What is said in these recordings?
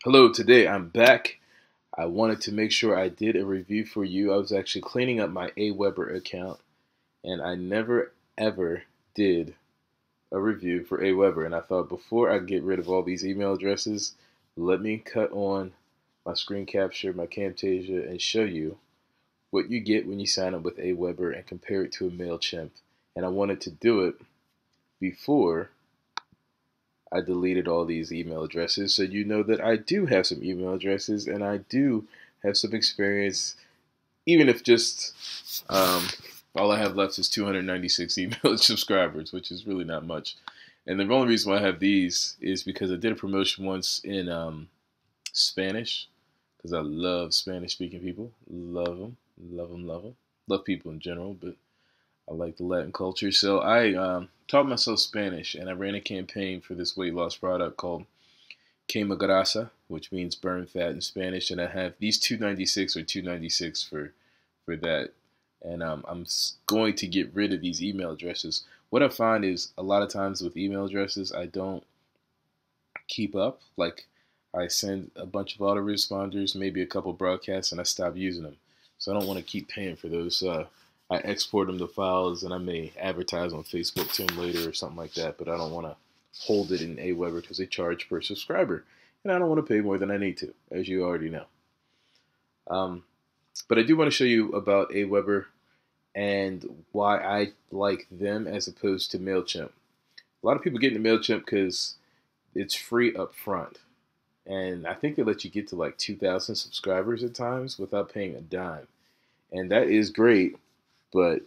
Hello, today I'm back. I wanted to make sure I did a review for you. I was actually cleaning up my AWeber account and I never ever did a review for AWeber. And I thought before I get rid of all these email addresses, let me cut on my screen capture, my Camtasia, and show you what you get when you sign up with AWeber and compare it to a MailChimp. And I wanted to do it before I deleted all these email addresses, so you know that I do have some email addresses and I do have some experience, even if just all I have left is 296 email subscribers, which is really not much. And the only reason why I have these is because I did a promotion once in Spanish, because I love Spanish-speaking people. Love them, love them, love them. Love people in general, but I like the Latin culture. So I taught myself Spanish, and I ran a campaign for this weight loss product called Quema Grasa, which means burn fat in Spanish. And I have these 296 or 296 for that. And I'm going to get rid of these email addresses. What I find is a lot of times with email addresses, I don't keep up. Like I send a bunch of autoresponders, maybe a couple broadcasts, and I stop using them. So I don't want to keep paying for those. I export them to files, and I may advertise on Facebook to them later or something like that, but I don't want to hold it in AWeber because they charge per subscriber, and I don't want to pay more than I need to, as you already know. But I do want to show you about AWeber and why I like them as opposed to MailChimp. A lot of people get into MailChimp because it's free up front, and I think they let you get to like 2,000 subscribers at times without paying a dime, and that is great. But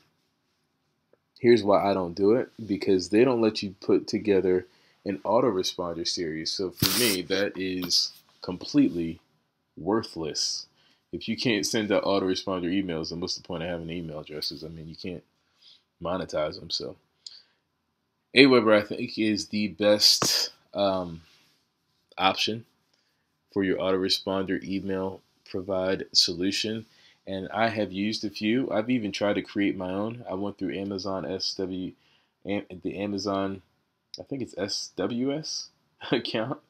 here's why I don't do it, because they don't let you put together an autoresponder series. So for me, that is completely worthless. If you can't send out autoresponder emails, then what's the point of having email addresses? I mean, you can't monetize them. So AWeber, I think, is the best option for your autoresponder email provide solution. And I have used a few. I've even tried to create my own. I went through Amazon the Amazon, I think it's SWS account.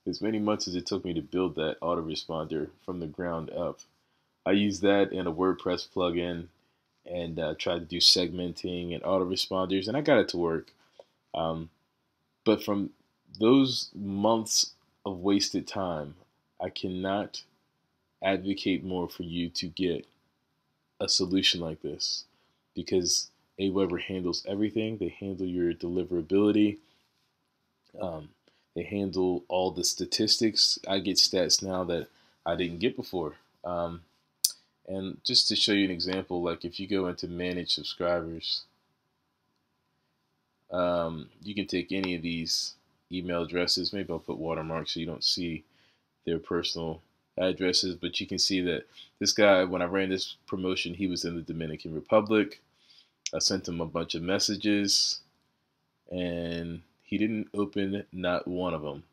As many months as it took me to build that autoresponder from the ground up. I used that in a WordPress plugin and tried to do segmenting and autoresponders, and I got it to work. But from those months of wasted time, I cannot advocate more for you to get a solution like this, because AWeber handles everything. They handle your deliverability. They handle all the statistics. I get stats now that I didn't get before. And just to show you an example, like if you go into manage subscribers, you can take any of these email addresses. Maybe I'll put watermarks so you don't see their personal addresses, but you can see that this guy, when I ran this promotion, he was in the Dominican Republic. I sent him a bunch of messages and he didn't open not one of them.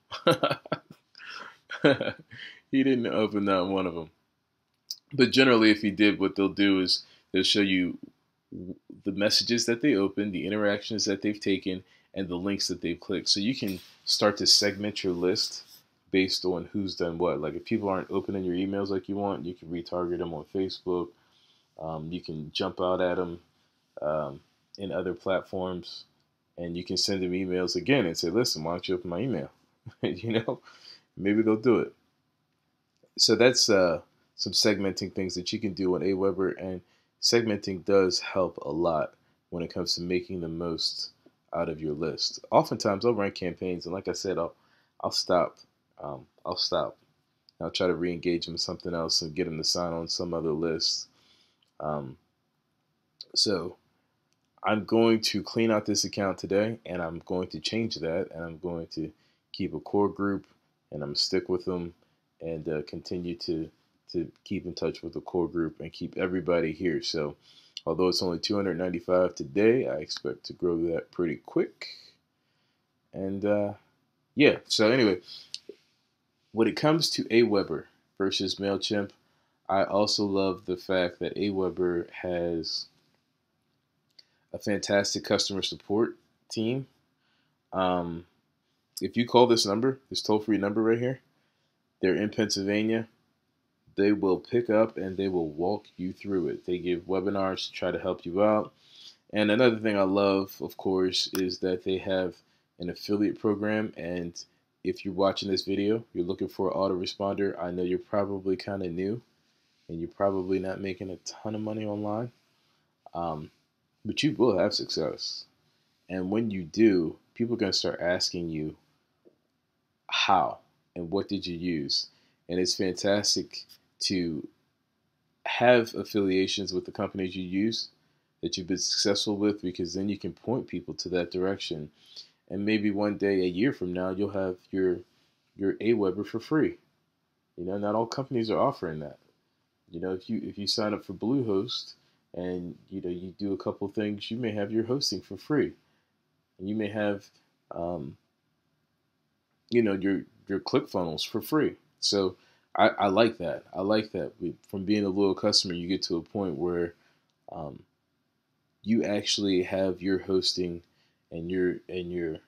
He didn't open not one of them. But generally, if he did, what they'll do is they'll show you the messages that they opened, the interactions that they've taken, and the links that they've clicked. So you can start to segment your list based on who's done what. Like if people aren't opening your emails like you want, you can retarget them on Facebook. You can jump out at them in other platforms, and you can send them emails again and say, listen, why don't you open my email? You know, maybe they'll do it. So that's some segmenting things that you can do on AWeber, and segmenting does help a lot when it comes to making the most out of your list. Oftentimes I'll run campaigns, and like I said, I'll stop. I'll stop. I'll try to re-engage them with something else and get them to sign on some other list. So I'm going to clean out this account today, and I'm going to change that, and I'm going to keep a core group, and I'm going to stick with them and continue to keep in touch with the core group and keep everybody here. So although it's only 295 today, I expect to grow that pretty quick. And yeah, so anyway, when it comes to AWeber versus MailChimp, I also love the fact that AWeber has a fantastic customer support team. If you call this number, this toll-free number right here, They're in Pennsylvania. They will pick up and they will walk you through it. They give webinars to try to help you out. And another thing I love, of course, is that they have an affiliate program. And if you're watching this video, you're looking for an autoresponder, I know you're probably kind of new and you're probably not making a ton of money online, but you will have success. And when you do, people are going to start asking you how and what did you use. And it's fantastic to have affiliations with the companies you use that you've been successful with, because then you can point people to that direction. And maybe one day, a year from now, you'll have your AWeber for free. Not all companies are offering that. If you sign up for Bluehost and you do a couple things, you may have your hosting for free, and you may have your ClickFunnels for free. So I like that. I like that. From being a loyal customer, you get to a point where you actually have your hosting and your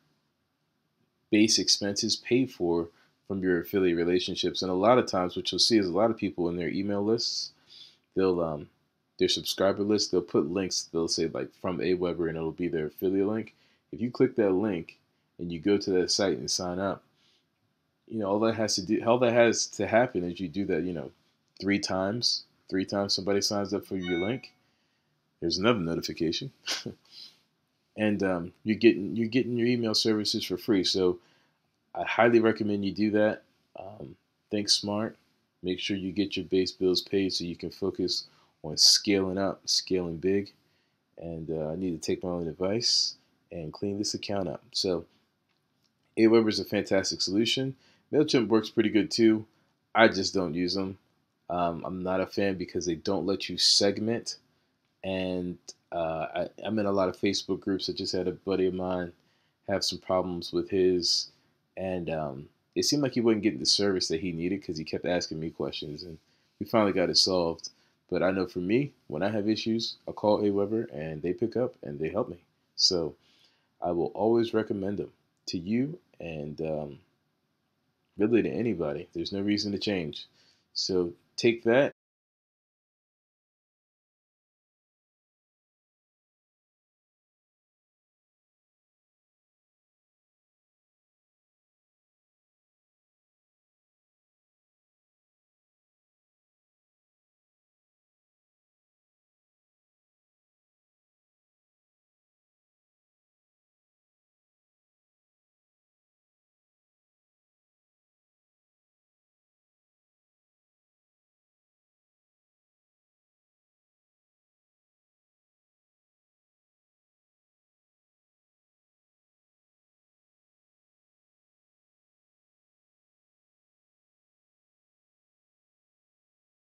base expenses paid for from your affiliate relationships. And a lot of times what you'll see is a lot of people in their email lists, they'll their subscriber list, they'll put links, they'll say like from AWeber, and it'll be their affiliate link. If you click that link and you go to that site and sign up, all that has to happen is you do that, three times. Three times somebody signs up for your link, there's another notification. And you're getting your email services for free. So I highly recommend you do that. Think smart. Make sure you get your base bills paid so you can focus on scaling up, scaling big. And I need to take my own advice and clean this account up. So AWeber is a fantastic solution. MailChimp works pretty good too. I just don't use them. I'm not a fan because they don't let you segment. And I'm in a lot of Facebook groups. I just had a buddy of mine have some problems with his, and it seemed like he wasn't getting the service that he needed because he kept asking me questions, and we finally got it solved. But I know for me, when I have issues, I call AWeber and they pick up and they help me. So I will always recommend them to you, and really to anybody. There's no reason to change. So take that